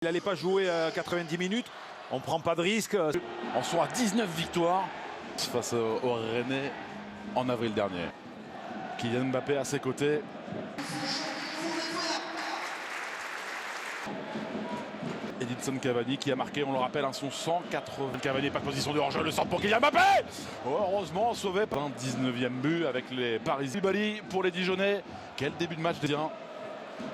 Il n'allait pas jouer 90 minutes, on ne prend pas de risque. On sont à 19 victoires face au Rennais en avril dernier. Kylian Mbappé à ses côtés. Edinson Cavani qui a marqué, on le rappelle, son 180. Cavani pas de position de hors-jeu, le centre pour Kylian Mbappé. Heureusement sauvé par un 19e but avec les Parisiens. Koulibaly pour les Dijonais. Quel début de match de bien.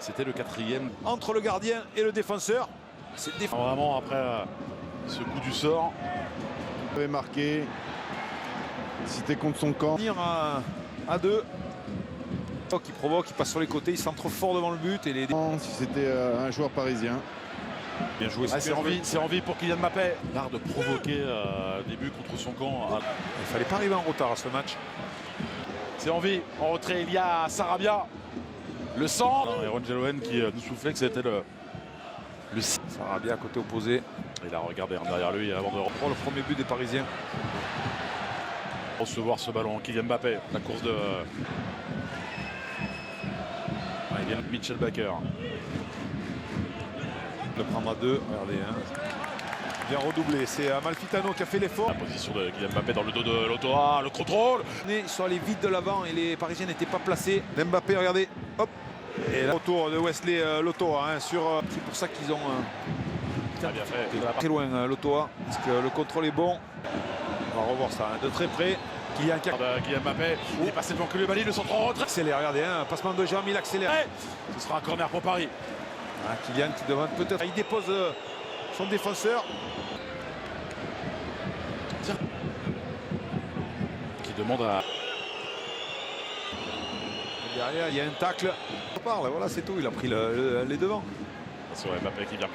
C'était le 4e. Entre le gardien et le défenseur. C'est Vraiment après ce coup du sort. Il avait marqué. C'était contre son camp. À deux. Qui provoque, il passe sur les côtés, il centre fort devant le but. Et les... Si c'était un joueur parisien. Bien joué. Ah, c'est envie pour Kylian Mbappé. L'art de provoquer des buts contre son camp. Il fallait pas arriver en retard à ce match. C'est envie. En retrait, il y a Sarabia. Le centre. Et Ron Jeloen qui nous soufflait que c'était le Sarabia à côté opposé. Il a regardé derrière lui avant de Pour le premier but des Parisiens. recevoir ce ballon. Kylian Mbappé, la course de il vient Mitchell Baker. Le prendre à deux. Regardez. Bien redoublé. C'est Amalfitano qui a fait l'effort. La position de Kylian Mbappé dans le dos de Lotoa. Le contrôle. Ils sont allés vite de l'avant et les Parisiens n'étaient pas placés. Mbappé, regardez. Hop. Et là, autour de Wesley Lotoa. C'est pour ça qu'ils ont. Très bien fait. Très loin Lotoa. Parce que le contrôle est bon. On va revoir ça de très près. Kylian Mbappé. Il est passé devant Koulibaly. Le centre en retrait. accélère. Regardez. Passement de jambes, il accélère. Ce sera un corner pour Paris. Kylian qui demande peut-être. Il dépose son défenseur. Qui demande à. Derrière, il y a un tacle. On parle, voilà, c'est tout. Il a pris les devants. C'est Mbappé qui vient.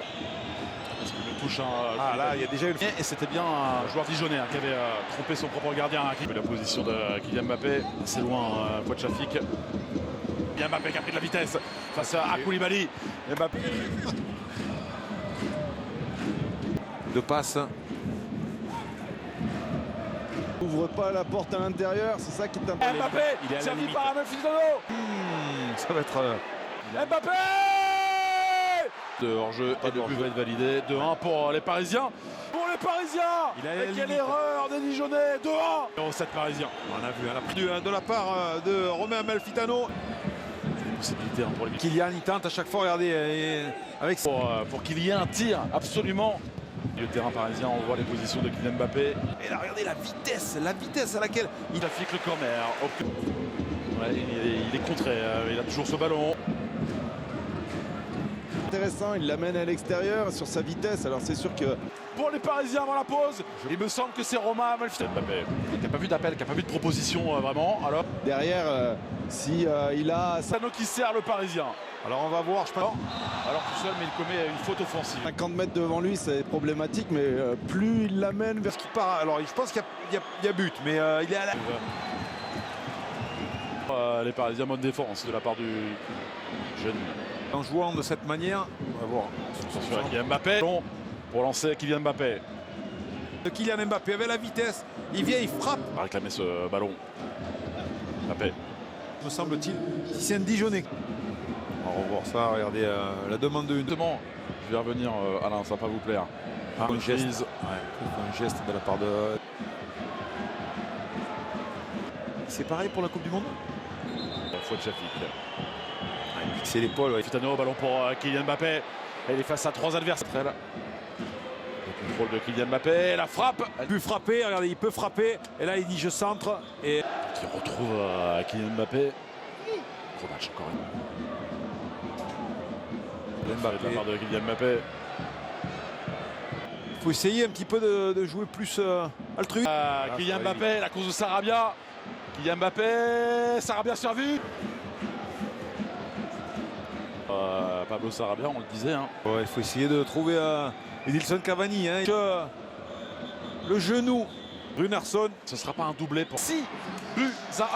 Parce qu'il me touche un. Là, il y a déjà eu le. Et c'était bien un joueur dijonnais qui avait trompé son propre gardien. La position de Kylian Mbappé, c'est loin, Fouad Chafik. Kylian Mbappé qui a pris de la vitesse face à Koulibaly. Mbappé. Deux passes. Ouvre pas la porte à l'intérieur, c'est ça qui est important. Mbappé, servi par Amalfitano. Ça va être. Mbappé de hors-jeu et le but va être validé. 2-1 pour les Parisiens. Pour les Parisiens. Et quelle erreur des Dijonnais. 2-1. 7 Parisiens. On a vu la prise de la part de Romain Amalfitano. Des possibilités pour les Kylian, il tente à chaque fois, regardez, avec pour Kylian, tire absolument. Le terrain parisien, on voit les positions de Kylian Mbappé. Et là, regardez la vitesse à laquelle Il affiche le corner. Ouais, il est contré, il a toujours ce ballon. Intéressant, il l'amène à l'extérieur sur sa vitesse. Alors c'est sûr que Pour les Parisiens avant la pause, il me semble que c'est Romain Amalfitano. Mbappé, qui n'a pas vu d'appel, qui n'a pas vu de proposition vraiment. Alors, derrière, si il a Sano qui sert le Parisien. Alors on va voir, je pense. Alors tout seul, mais il commet une faute offensive. 50 mètres devant lui, c'est problématique, mais plus il l'amène vers Ce qui part. Alors je pense qu'il y a but, mais il est à la. Les Parisiens, bonne défense de la part du jeune. En jouant de cette manière, on va voir. Attention à Kylian Mbappé. Pour lancer Kylian Mbappé. De Kylian Mbappé avec la vitesse, il vient, il frappe. On va réclamer ce ballon. Mbappé. Me semble-t-il, si c'est un Dijonnais. On va revoir ça, regardez la demande de une. Justement, je vais revenir, Alain, ça va pas vous plaire. Un geste. Un geste de la part de. C'est pareil pour la Coupe du Monde. Fouad Chafik. C'est l'épaule. Ouais. Fitano, ballon pour Kylian Mbappé. Il est face à 3 adversaires. Le contrôle de Kylian Mbappé, la frappe. Il peut frapper, regardez, il peut frapper. Et là, il dit je centre. Et Qui retrouve Kylian Mbappé. Gros match encore une. De la part de Kylian Mbappé. il faut essayer un petit peu de jouer plus altruiste. Kylian Mbappé, la course de Sarabia. Kylian Mbappé, Sarabia servi. Pablo Sarabia, on le disait. Ouais, il faut essayer de trouver Edinson Cavani. Le genou, Runarsson. Ce ne sera pas un doublé pour 6 buts à 1.